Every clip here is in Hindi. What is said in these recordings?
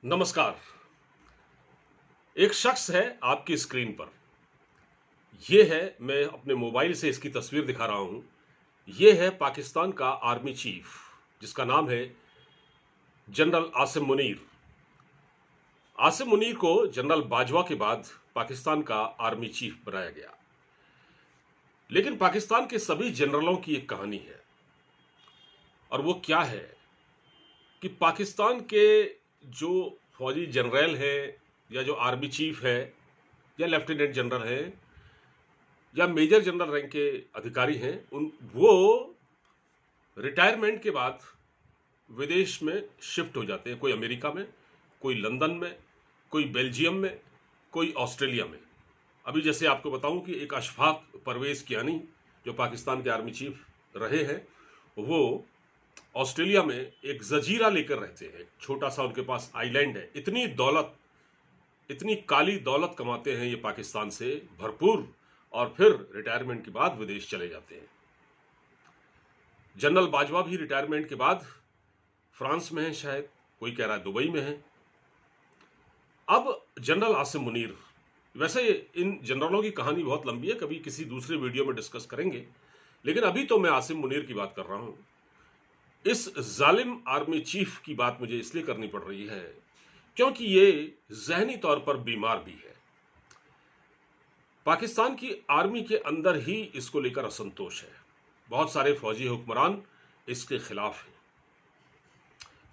नमस्कार। एक शख्स है आपकी स्क्रीन पर। ये है, मैं अपने मोबाइल से इसकी तस्वीर दिखा रहा हूं। ये है पाकिस्तान का आर्मी चीफ, जिसका नाम है जनरल आसिम मुनीर। आसिम मुनीर को जनरल बाजवा के बाद पाकिस्तान का आर्मी चीफ बनाया गया। लेकिन पाकिस्तान के सभी जनरलों की एक कहानी है, और वो क्या है कि पाकिस्तान के जो फौजी जनरल है, या जो आर्मी चीफ है, या लेफ्टिनेंट जनरल है, या मेजर जनरल रैंक के अधिकारी हैं, वो रिटायरमेंट के बाद विदेश में शिफ्ट हो जाते हैं। कोई अमेरिका में, कोई लंदन में, कोई बेल्जियम में, कोई ऑस्ट्रेलिया में। अभी जैसे आपको बताऊं कि एक अशफाक परवेज कियानी, जो पाकिस्तान के आर्मी चीफ रहे हैं, वो ऑस्ट्रेलिया में एक जजीरा लेकर रहते हैं। छोटा सा उनके पास आइलैंड है। इतनी दौलत, इतनी काली दौलत कमाते हैं ये पाकिस्तान से भरपूर, और फिर रिटायरमेंट के बाद विदेश चले जाते हैं। जनरल बाजवा भी रिटायरमेंट के बाद फ्रांस में है, शायद कोई कह रहा है दुबई में है। अब जनरल आसिम मुनीर, वैसे इन जनरलों की कहानी बहुत लंबी है, कभी किसी दूसरे वीडियो में डिस्कस करेंगे, लेकिन अभी तो मैं आसिम मुनीर की बात कर रहा हूं। इस जालिम आर्मी चीफ की बात मुझे इसलिए करनी पड़ रही है क्योंकि ये जहनी तौर पर बीमार भी है। पाकिस्तान की आर्मी के अंदर ही इसको लेकर असंतोष है। बहुत सारे फौजी हुक्मरान इसके खिलाफ हैं।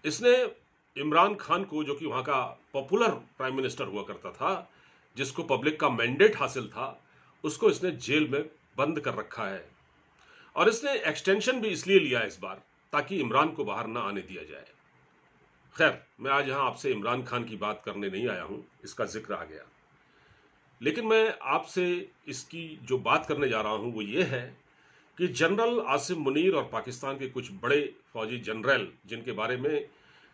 इसने इमरान खान को, जो कि वहां का पॉपुलर प्राइम मिनिस्टर हुआ करता था, जिसको पब्लिक का मैंडेट हासिल था, उसको इसने जेल में बंद कर रखा है। और इसने एक्सटेंशन भी इसलिए लिया इस बार ताकि इमरान को बाहर ना आने दिया जाए। खैर, मैं आज यहां आपसे इमरान खान की बात करने नहीं आया हूं, इसका जिक्र आ गया। लेकिन मैं आपसे इसकी जो बात करने जा रहा हूं वो ये है कि जनरल आसिम मुनीर और पाकिस्तान के कुछ बड़े फौजी जनरल, जिनके बारे में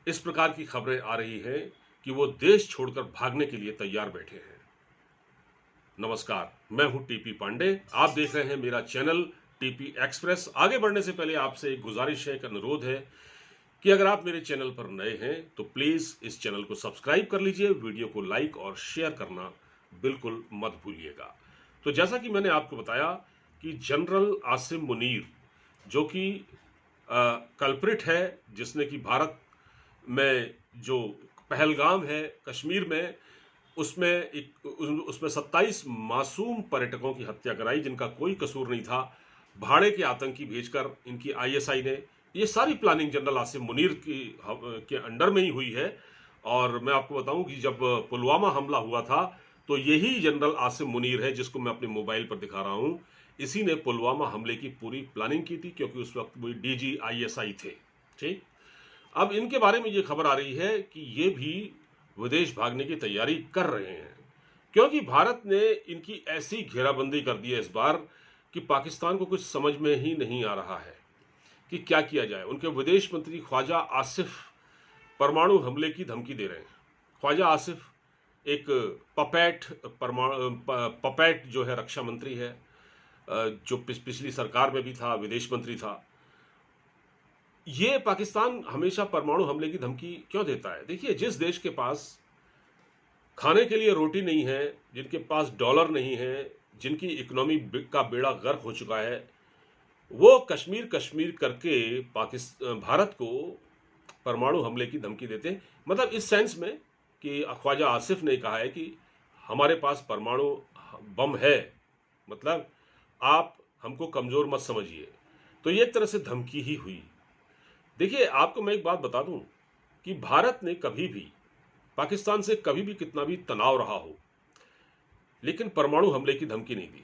इस प्रकार की खबरें आ रही हैं कि वो देश छोड़कर भागने के लिए तैयार बैठे हैं। नमस्कार, मैं हूं टीपी पांडे। आप देख रहे हैं मेरा चैनल टीपी एक्सप्रेस। आगे बढ़ने से पहले आपसे एक गुजारिश है, एक अनुरोध है कि अगर आप मेरे चैनल पर नए हैं तो प्लीज इस चैनल को सब्सक्राइब कर लीजिए, वीडियो को लाइक और शेयर करना बिल्कुल मत भूलिएगा। तो जैसा कि मैंने आपको बताया कि जनरल आसिम मुनीर, जो कि कल्प्रिट है, जिसने कि भारत में जो पहलगाम है कश्मीर में, उसमें 27 मासूम पर्यटकों की हत्या कराई, जिनका कोई कसूर नहीं था। भाड़े के आतंकी भेजकर इनकी आईएसआई ने, ये सारी प्लानिंग जनरल आसिम मुनीर के अंडर में ही हुई है। और मैं आपको बताऊं कि जब पुलवामा हमला हुआ था तो यही जनरल आसिम मुनीर है, जिसको मैं अपने मोबाइल पर दिखा रहा हूं। इसी ने पुलवामा हमले की पूरी प्लानिंग की थी, क्योंकि उस वक्त वो डीजी आईएसआई थे। ठीक, अब इनके बारे में ये खबर आ रही है कि ये भी विदेश भागने की तैयारी कर रहे हैं, क्योंकि भारत ने इनकी ऐसी घेराबंदी कर दी है इस बार कि पाकिस्तान को कुछ समझ में ही नहीं आ रहा है कि क्या किया जाए। उनके विदेश मंत्री ख्वाजा आसिफ परमाणु हमले की धमकी दे रहे हैं। ख्वाजा आसिफ एक पपेट जो है, रक्षा मंत्री है, जो पिछली सरकार में भी था, विदेश मंत्री था। ये पाकिस्तान हमेशा परमाणु हमले की धमकी क्यों देता है? देखिए, जिस देश के पास खाने के लिए रोटी नहीं है, जिनके पास डॉलर नहीं है, जिनकी इकोनॉमी का बेड़ा गर्क हो चुका है, वो कश्मीर करके भारत को परमाणु हमले की धमकी देते हैं। मतलब इस सेंस में कि ख्वाजा आसिफ ने कहा है कि हमारे पास परमाणु बम है, मतलब आप हमको कमजोर मत समझिए। तो ये एक तरह से धमकी ही हुई। देखिए, आपको मैं एक बात बता दूं कि भारत ने कभी भी पाकिस्तान से, कभी भी कितना भी तनाव रहा हो, लेकिन परमाणु हमले की धमकी नहीं दी,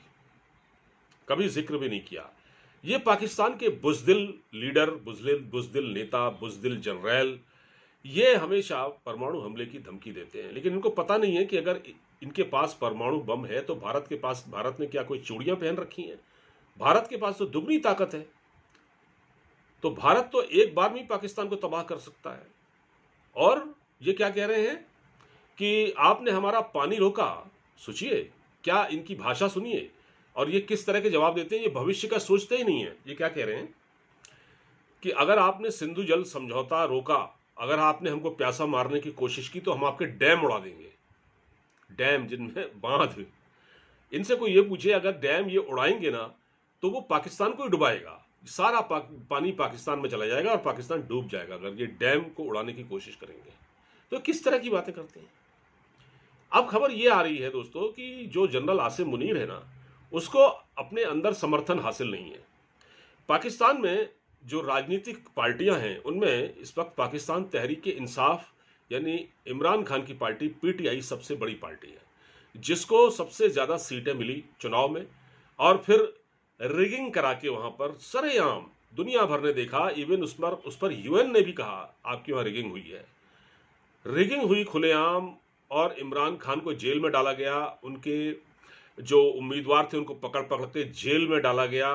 कभी जिक्र भी नहीं किया। ये पाकिस्तान के बुज़दिल लीडर, बुज़दिल नेता, बुज़दिल जनरल, ये हमेशा परमाणु हमले की धमकी देते हैं। लेकिन इनको पता नहीं है कि अगर इनके पास परमाणु बम है तो भारत ने क्या कोई चूड़ियां पहन रखी हैं? भारत के पास तो दुगनी ताकत है। तो भारत तो एक बार में पाकिस्तान को तबाह कर सकता है। और ये क्या कह रहे हैं कि आपने हमारा पानी रोका। सोचिए, क्या इनकी भाषा सुनिए, और ये किस तरह के जवाब देते हैं। ये भविष्य का सोचते ही नहीं है। ये क्या कह रहे हैं कि अगर आपने सिंधु जल समझौता रोका अगर आपने हमको प्यासा मारने की कोशिश की तो हम आपके डैम उड़ा देंगे। डैम जिनमें बांध, इनसे कोई ये पूछे अगर डैम ये उड़ाएंगे ना तो वो पाकिस्तान को ही डुबाएगा, सारा पानी पाकिस्तान में चला जाएगा और पाकिस्तान डूब जाएगा अगर ये डैम को उड़ाने की कोशिश करेंगे। तो किस तरह की बातें करते हैं। अब खबर ये आ रही है दोस्तों कि जो जनरल आसिम मुनीर है ना, उसको अपने अंदर समर्थन हासिल नहीं है। पाकिस्तान में जो राजनीतिक पार्टियां हैं उनमें इस वक्त पाकिस्तान तहरीक इंसाफ यानी इमरान खान की पार्टी पीटीआई सबसे बड़ी पार्टी है, जिसको सबसे ज़्यादा सीटें मिली चुनाव में, और फिर रिगिंग करा के वहाँ पर सरेआम दुनिया भर ने देखा, इवन उस पर यूएन ने भी कहा आपकी वहाँ रिगिंग हुई है। रिगिंग हुई खुलेआम और इमरान खान को जेल में डाला गया, उनके जो उम्मीदवार थे उनको पकड़ पकड़ के जेल में डाला गया,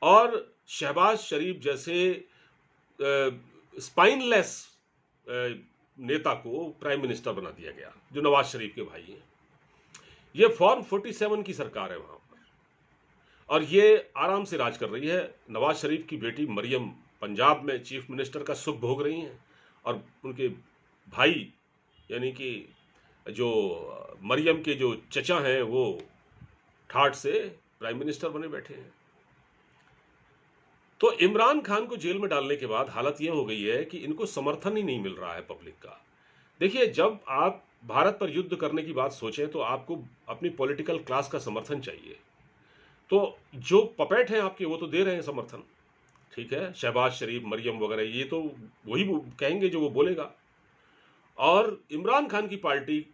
और शहबाज शरीफ जैसे स्पाइनलेस नेता को प्राइम मिनिस्टर बना दिया गया, जो नवाज शरीफ के भाई हैं। ये फॉर्म 47 की सरकार है वहां पर, और ये आराम से राज कर रही है। नवाज शरीफ की बेटी मरियम पंजाब में चीफ मिनिस्टर का सुख भोग रही हैं, और उनके भाई यानी कि जो मरियम के जो चचा हैं वो ठाठ से प्राइम मिनिस्टर बने बैठे हैं। तो इमरान खान को जेल में डालने के बाद हालत यह हो गई है कि इनको समर्थन ही नहीं मिल रहा है पब्लिक का। देखिए, जब आप भारत पर युद्ध करने की बात सोचें तो आपको अपनी पॉलिटिकल क्लास का समर्थन चाहिए। तो जो पपेट हैं आपके वो तो दे रहे हैं समर्थन, ठीक है, शहबाज शरीफ, मरियम वगैरह, ये तो वही कहेंगे जो वो बोलेगा, और इमरान खान की पार्टी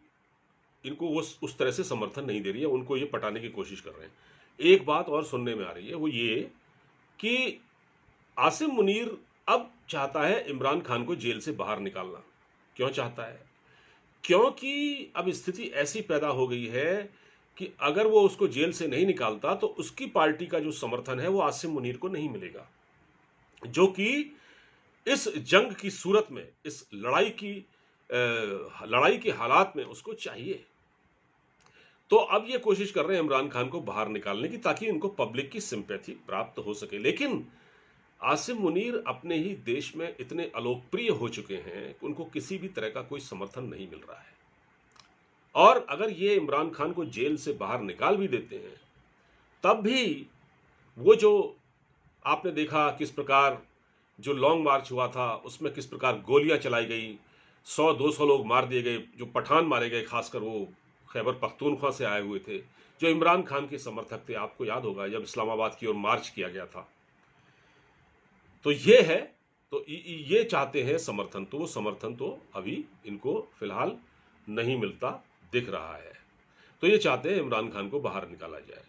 इनको वो उस तरह से समर्थन नहीं दे रही है, उनको ये पटाने की कोशिश कर रहे हैं। एक बात और सुनने में आ रही है, वो ये कि आसिम मुनीर अब चाहता है इमरान खान को जेल से बाहर निकालना। क्यों चाहता है? क्योंकि अब स्थिति ऐसी पैदा हो गई है कि अगर वो उसको जेल से नहीं निकालता तो उसकी पार्टी का जो समर्थन है वो आसिम मुनीर को नहीं मिलेगा, जो कि इस जंग की सूरत में, इस लड़ाई के हालात में उसको चाहिए। तो अब ये कोशिश कर रहे हैं इमरान खान को बाहर निकालने की, ताकि इनको पब्लिक की सिंपैथी प्राप्त हो सके। लेकिन आसिम मुनीर अपने ही देश में इतने अलोकप्रिय हो चुके हैं कि उनको किसी भी तरह का कोई समर्थन नहीं मिल रहा है, और अगर ये इमरान खान को जेल से बाहर निकाल भी देते हैं तब भी वो जो आपने देखा किस प्रकार जो लॉन्ग मार्च हुआ था उसमें किस प्रकार गोलियां चलाई गई, 100-200 लोग मार दिए गए, जो पठान मारे गए, खासकर वो खैबर पख्तूनख्वा से आए हुए थे जो इमरान खान के समर्थक थे। आपको याद होगा जब इस्लामाबाद की ओर मार्च किया गया था। तो ये है, तो ये चाहते हैं समर्थन, तो वो समर्थन तो अभी इनको फिलहाल नहीं मिलता दिख रहा है। तो ये चाहते हैं इमरान खान को बाहर निकाला जाए।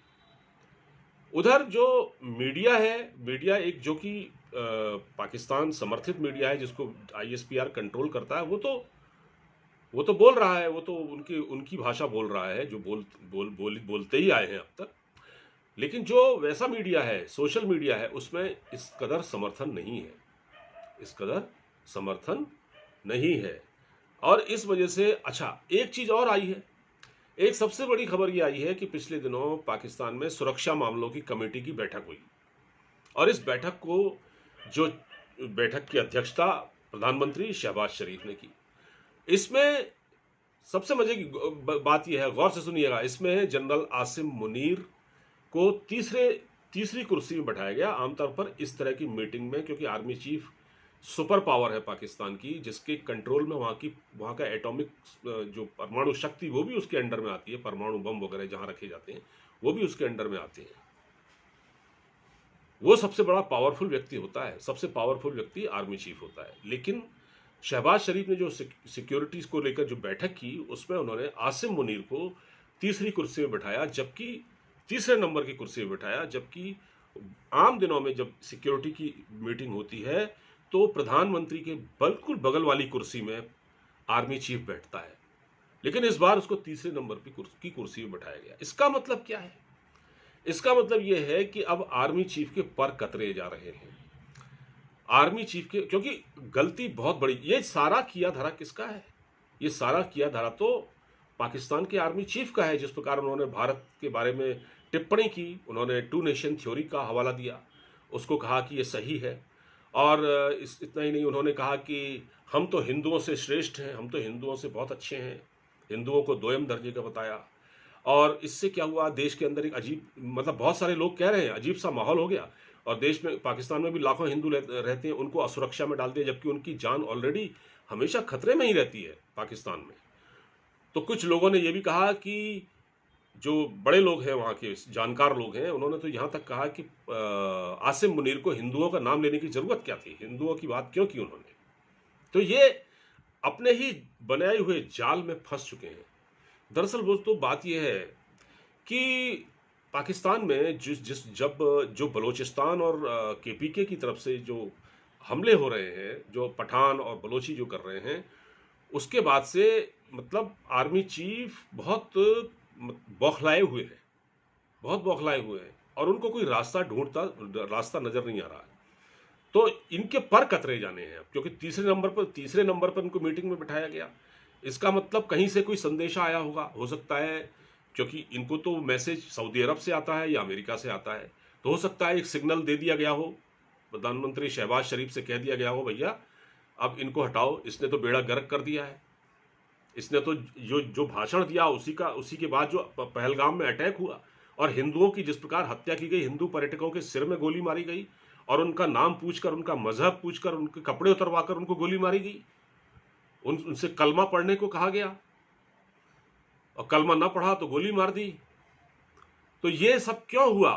उधर जो मीडिया है, मीडिया एक जो कि पाकिस्तान समर्थित मीडिया है, जिसको ISPR कंट्रोल करता है, वो तो बोल रहा है, वो तो उनकी भाषा बोल रहा है जो बोलते ही आए हैं अब तक। लेकिन जो वैसा मीडिया है, सोशल मीडिया है, उसमें इस कदर समर्थन नहीं है, इस कदर समर्थन नहीं है। और इस वजह से अच्छा एक चीज़ और आई है, एक सबसे बड़ी खबर ये आई है कि पिछले दिनों पाकिस्तान में सुरक्षा मामलों की कमेटी की बैठक हुई, और इस बैठक की अध्यक्षता प्रधानमंत्री शहबाज शरीफ ने की। इसमें सबसे मजे की बात यह है, गौर से सुनिएगा, इसमें जनरल आसिम मुनीर को तीसरी कुर्सी में बैठाया गया। आमतौर पर इस तरह की मीटिंग में, क्योंकि आर्मी चीफ सुपर पावर है पाकिस्तान की, जिसके कंट्रोल में वहाँ का एटॉमिक जो परमाणु शक्ति वो भी उसके अंडर में आती है, परमाणु बम वगैरह जहाँ रखे जाते हैं वो भी उसके अंडर में आते हैं। वो सबसे बड़ा पावरफुल व्यक्ति होता है, सबसे पावरफुल व्यक्ति आर्मी चीफ होता है। लेकिन शहबाज शरीफ ने जो सिक्योरिटीज को लेकर जो बैठक की, उसमें उन्होंने आसिम मुनीर को तीसरी कुर्सी में बैठाया, जबकि तीसरे नंबर की कुर्सी में बैठाया। जबकि आम दिनों में जब सिक्योरिटी की मीटिंग होती है तो प्रधानमंत्री के बिल्कुल बगल वाली कुर्सी में आर्मी चीफ बैठता है, लेकिन इस बार उसको तीसरे नंबर की कुर्सी में बैठाया गया। इसका मतलब क्या है? इसका मतलब यह है कि अब आर्मी चीफ के पर कतरे जा रहे हैं, आर्मी चीफ के, क्योंकि गलती बहुत बड़ी, ये सारा किया धरा किसका है? ये सारा किया धरा तो पाकिस्तान के आर्मी चीफ का है। जिस प्रकार उन्होंने भारत के बारे में टिप्पणी की, उन्होंने 2 नेशन थ्योरी का हवाला दिया, उसको कहा कि ये सही है, और इतना ही नहीं, उन्होंने कहा कि हम तो हिंदुओं से श्रेष्ठ हैं, हम तो हिंदुओं से बहुत अच्छे हैं, हिंदुओं को दोयम दर्जे का बताया। और इससे क्या हुआ, देश के अंदर एक अजीब, मतलब बहुत सारे लोग कह रहे हैं अजीब सा माहौल हो गया, और देश में, पाकिस्तान में भी लाखों हिंदू रहते हैं, उनको असुरक्षा में डाल दिया, जबकि उनकी जान ऑलरेडी हमेशा खतरे में ही रहती है पाकिस्तान में। तो कुछ लोगों ने यह भी कहा कि जो बड़े लोग हैं वहाँ के जानकार लोग हैं, उन्होंने तो यहाँ तक कहा कि आसिम मुनीर को हिंदुओं का नाम लेने की जरूरत क्या थी, हिंदुओं की बात क्यों की उन्होंने। तो ये अपने ही बनाए हुए जाल में फंस चुके हैं। दरअसल वो तो बात यह है कि पाकिस्तान में जिस जिस जब जो बलूचिस्तान और केपीके की तरफ से जो हमले हो रहे हैं, जो पठान और बलोची जो कर रहे हैं, उसके बाद से मतलब आर्मी चीफ बहुत बौखलाए हुए हैं, बहुत बौखलाए हुए हैं, और उनको कोई रास्ता नजर नहीं आ रहा है। तो इनके पर कतरे जाने हैं, क्योंकि तीसरे नंबर पर इनको मीटिंग में बिठाया गया। इसका मतलब कहीं से कोई संदेशा आया होगा, हो सकता है, क्योंकि इनको तो मैसेज सऊदी अरब से आता है या अमेरिका से आता है, तो हो सकता है एक सिग्नल दे दिया गया हो, प्रधानमंत्री शहबाज शरीफ से कह दिया गया हो, भैया अब इनको हटाओ, इसने तो बेड़ा गर्क कर दिया है, इसने तो जो जो भाषण दिया उसी के बाद जो पहलगाम में अटैक हुआ और हिंदुओं की जिस प्रकार हत्या की गई, हिंदू पर्यटकों के सिर में गोली मारी गई, और उनका नाम पूछकर, उनका मजहब पूछकर, उनके कपड़े उतरवाकर उनको गोली मारी गई, उनसे कलमा पढ़ने को कहा गया, और कलमा ना पढ़ा तो गोली मार दी। तो ये सब क्यों हुआ?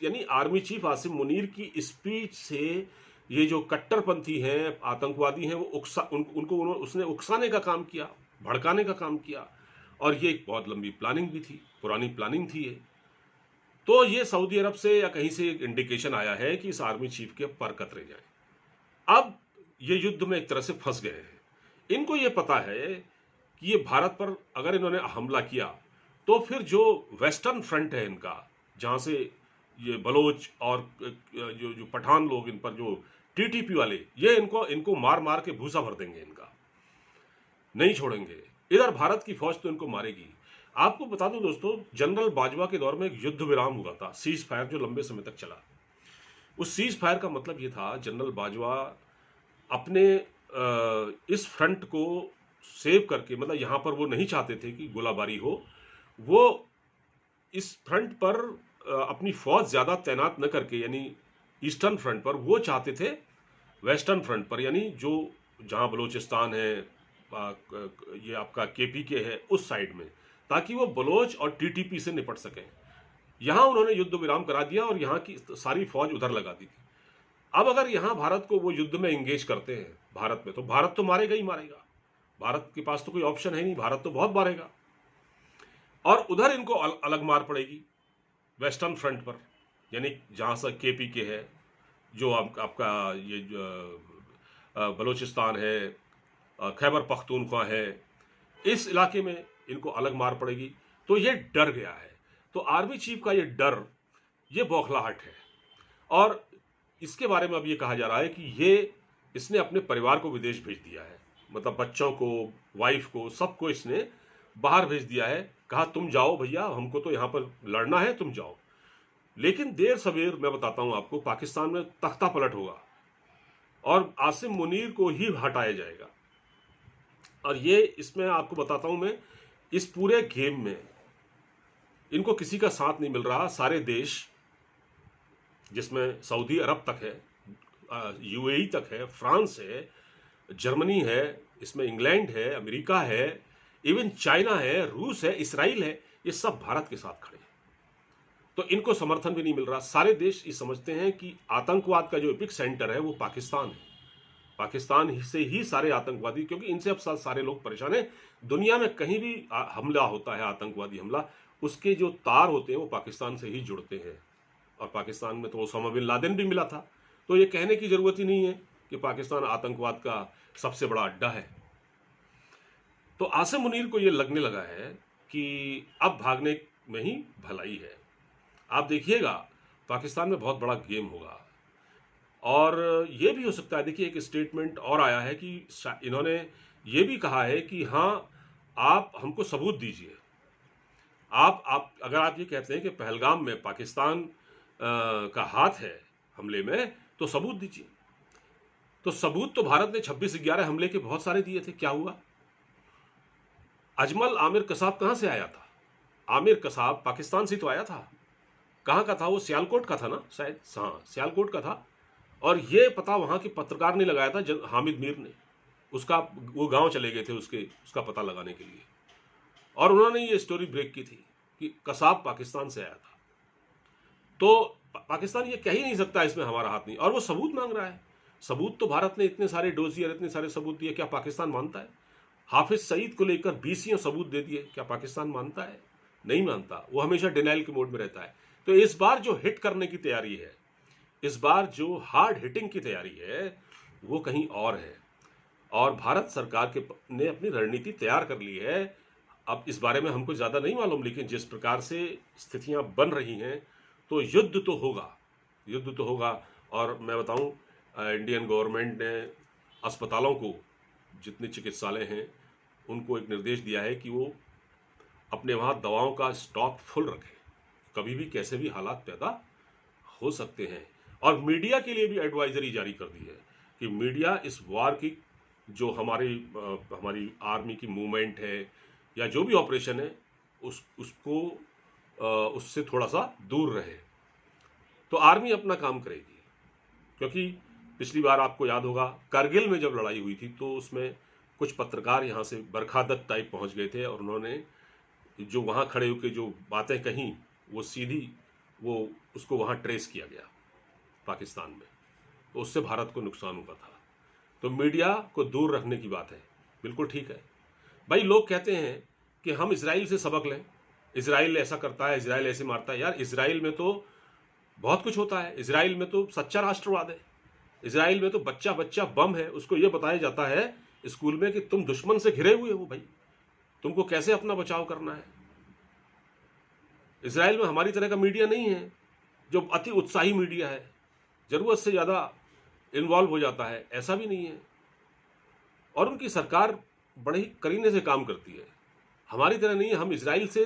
यानी आर्मी चीफ आसिम मुनीर की स्पीच से ये जो कट्टरपंथी हैं, आतंकवादी हैं, वो उसने उकसाने का काम किया, भड़काने का काम किया, और ये एक बहुत लंबी प्लानिंग भी थी, पुरानी प्लानिंग थी ये। तो ये सऊदी अरब से या कहीं से एक इंडिकेशन आया है कि इस आर्मी चीफ के पर कतरे जाए। अब ये युद्ध में एक तरह से फंस गए हैं। इनको ये पता है कि ये भारत पर अगर इन्होंने हमला किया तो फिर जो वेस्टर्न फ्रंट है इनका, जहां से ये बलोच और जो पठान लोग, इन पर जो टीटीपी वाले, ये इनको मार मार के भूसा भर देंगे, इनका नहीं छोड़ेंगे। इधर भारत की फौज तो इनको मारेगी। आपको बता दूं दोस्तों, जनरल बाजवा के दौर में एक युद्ध विराम हुआ था, सीज फायर, जो लंबे समय तक चला। उस सीज फायर का मतलब ये था, जनरल बाजवा अपने इस फ्रंट को सेव करके, मतलब यहां पर वो नहीं चाहते थे कि गोलाबारी हो, वो इस फ्रंट पर अपनी फौज ज्यादा तैनात न करके, यानी ईस्टर्न फ्रंट पर, वो चाहते थे वेस्टर्न फ्रंट पर, यानी जो जहां बलूचिस्तान है, ये आपका केपीके है, उस साइड में, ताकि वो बलोच और टीटीपी से निपट सकें। यहां उन्होंने युद्ध विराम करा दिया और यहां की सारी फौज उधर लगा दी थी। अब अगर यहां भारत को वो युद्ध में एंगेज करते हैं भारत में, तो भारत तो मारेगा ही मारेगा, भारत के पास तो कोई ऑप्शन है नहीं, भारत तो बहुत मारेगा। और उधर इनको अलग मार पड़ेगी वेस्टर्न फ्रंट पर, यानी जहां से केपीके है, जो आपका ये बलूचिस्तान है, खैबर पख्तूनख्वा है, इस इलाके में इनको अलग मार पड़ेगी। तो ये डर गया है। तो आर्मी चीफ का ये डर, ये बौखलाहट है, और इसके बारे में अब ये कहा जा रहा है कि इसने अपने परिवार को विदेश भेज दिया है, मतलब बच्चों को, वाइफ को, सबको इसने बाहर भेज दिया है। कहा तुम जाओ भैया, हमको तो यहां पर लड़ना है, तुम जाओ। लेकिन देर सवेर मैं बताता हूं आपको, पाकिस्तान में तख्ता पलट होगा और आसिम मुनीर को ही हटाया जाएगा। और ये, इसमें आपको बताता हूं मैं, इस पूरे गेम में इनको किसी का साथ नहीं मिल रहा। सारे देश, जिसमें सऊदी अरब तक है, यूएई तक है, फ्रांस है, जर्मनी है, इसमें इंग्लैंड है, अमेरिका है, इवन चाइना है, रूस है, इसराइल है, ये सब भारत के साथ खड़े हैं। तो इनको समर्थन भी नहीं मिल रहा। सारे देश ये समझते हैं कि आतंकवाद का जो एपिक सेंटर है वो पाकिस्तान है, पाकिस्तान से ही सारे आतंकवादी, क्योंकि इनसे अब सारे लोग परेशान हैं। दुनिया में कहीं भी हमला होता है, आतंकवादी हमला, उसके जो तार होते हैं वो पाकिस्तान से ही जुड़ते हैं। और पाकिस्तान में तो ओसामा बिन लादेन भी मिला था। तो ये कहने की जरूरत ही नहीं है कि पाकिस्तान आतंकवाद का सबसे बड़ा अड्डा है। तो आसिम मुनीर को ये लगने लगा है कि अब भागने में ही भलाई है। आप देखिएगा, पाकिस्तान में बहुत बड़ा गेम होगा। और ये भी हो सकता है, देखिए एक स्टेटमेंट और आया है कि इन्होंने ये भी कहा है कि हाँ, आप हमको सबूत दीजिए। अगर आप ये कहते हैं कि पहलगाम में पाकिस्तान का हाथ है हमले में, तो सबूत दीजिए। तो सबूत तो भारत ने 26/11 हमले के बहुत सारे दिए थे। क्या हुआ? अजमल आमिर कसाब कहां से आया था? आमिर कसाब पाकिस्तान से तो आया था। कहां का था वो? सियालकोट का था ना शायद। हाँ, सियालकोट का था। और ये पता वहां के पत्रकार ने लगाया था, हामिद मीर ने। उसका वो गांव चले गए थे उसका पता लगाने के लिए, और उन्होंने ये स्टोरी ब्रेक की थी कि कसाब पाकिस्तान से आया था। तो पाकिस्तान ये कह ही नहीं सकता इसमें हमारा हाथ नहीं, और वो सबूत मांग रहा है। सबूत तो भारत ने इतने सारे डोजियर, इतने सारे सबूत दिए, क्या पाकिस्तान मानता है? हाफिज सईद को लेकर 20 सबूत दे दिए, क्या पाकिस्तान मानता है? नहीं मानता। वो हमेशा डिनाइल के मोड में रहता है। तो इस बार जो हिट करने की तैयारी है, इस बार जो हार्ड हिटिंग की तैयारी है, वो कहीं और है। और भारत सरकार ने अपनी रणनीति तैयार कर ली है। अब इस बारे में हमको ज़्यादा नहीं मालूम, लेकिन जिस प्रकार से स्थितियां बन रही हैं, तो युद्ध तो होगा, युद्ध तो होगा। और मैं बताऊं, इंडियन गवर्नमेंट ने अस्पतालों को, जितने चिकित्सालय हैं, उनको एक निर्देश दिया है कि वो अपने वहाँ दवाओं का स्टॉक फुल रखें। कभी भी कैसे भी हालात पैदा हो सकते हैं। और मीडिया के लिए भी एडवाइजरी जारी कर दी है कि मीडिया इस वार की, जो हमारी आर्मी की मूवमेंट है या जो भी ऑपरेशन है, उससे थोड़ा सा दूर रहे। तो आर्मी अपना काम करेगी, क्योंकि पिछली बार आपको याद होगा, कारगिल में जब लड़ाई हुई थी, तो उसमें कुछ पत्रकार यहाँ से बरखादत टाइप पहुँच गए थे, और उन्होंने जो वहाँ खड़े होकर जो बातें कहीं, वो सीधी उसको वहाँ ट्रेस किया गया पाकिस्तान में। तो उससे भारत को नुकसान हुआ था। तो मीडिया को दूर रखने की बात है, बिल्कुल ठीक है भाई। लोग कहते हैं कि हम इजराइल से सबक लें, इजराइल ऐसा करता है, इजराइल ऐसे मारता है। यार, इजराइल में तो बहुत कुछ होता है। इजराइल में तो सच्चा राष्ट्रवाद है। इजराइल में तो बच्चा बच्चा बम है, उसको यह बताया जाता है स्कूल में कि तुम दुश्मन से घिरे हुए हो भाई, तुमको कैसे अपना बचाव करना है। इजराइल में हमारी तरह का मीडिया नहीं है, जो अति उत्साही मीडिया है, जरूरत से ज्यादा इन्वॉल्व हो जाता है, ऐसा भी नहीं है। और उनकी सरकार बड़े ही करीने से काम करती है, हमारी तरह नहीं है। हम इजराइल से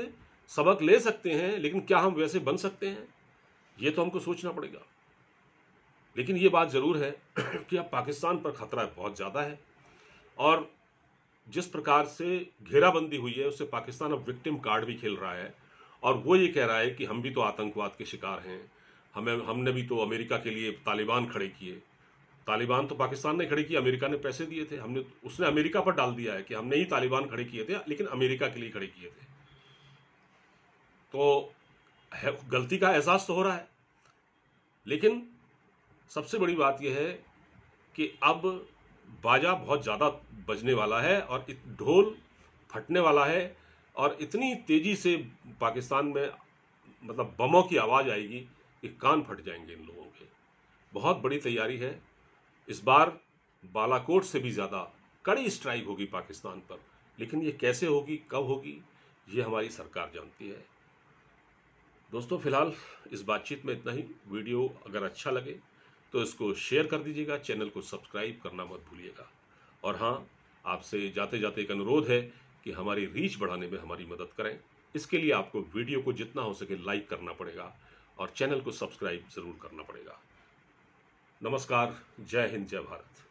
सबक ले सकते हैं, लेकिन क्या हम वैसे बन सकते हैं, ये तो हमको सोचना पड़ेगा। लेकिन ये बात जरूर है कि अब पाकिस्तान पर खतरा बहुत ज्यादा है, और जिस प्रकार से घेराबंदी हुई है, उससे पाकिस्तान अब विक्टिम कार्ड भी खेल रहा है। और वो ये कह रहा है कि हम भी तो आतंकवाद के शिकार हैं, हमने भी तो अमेरिका के लिए तालिबान खड़े किए। तालिबान तो पाकिस्तान ने खड़े किए, अमेरिका ने पैसे दिए थे। उसने अमेरिका पर डाल दिया है कि हमने ही तालिबान खड़े किए थे, लेकिन अमेरिका के लिए खड़े किए थे। तो गलती का एहसास तो हो रहा है, लेकिन सबसे बड़ी बात यह है कि अब बाजा बहुत ज़्यादा बजने वाला है, और ढोल फटने वाला है, और इतनी तेजी से पाकिस्तान में मतलब बमों की आवाज़ आएगी कि कान फट जाएंगे इन लोगों के। बहुत बड़ी तैयारी है। इस बार बालाकोट से भी ज़्यादा कड़ी स्ट्राइक होगी पाकिस्तान पर, लेकिन ये कैसे होगी, कब होगी, ये हमारी सरकार जानती है। दोस्तों, फिलहाल इस बातचीत में इतना ही। वीडियो अगर अच्छा लगे तो इसको शेयर कर दीजिएगा, चैनल को सब्सक्राइब करना मत भूलिएगा। और हाँ, आपसे जाते जाते एक अनुरोध है कि हमारी रीच बढ़ाने में हमारी मदद करें। इसके लिए आपको वीडियो को जितना हो सके लाइक करना पड़ेगा, और चैनल को सब्सक्राइब ज़रूर करना पड़ेगा। नमस्कार, जय हिंद, जय भारत।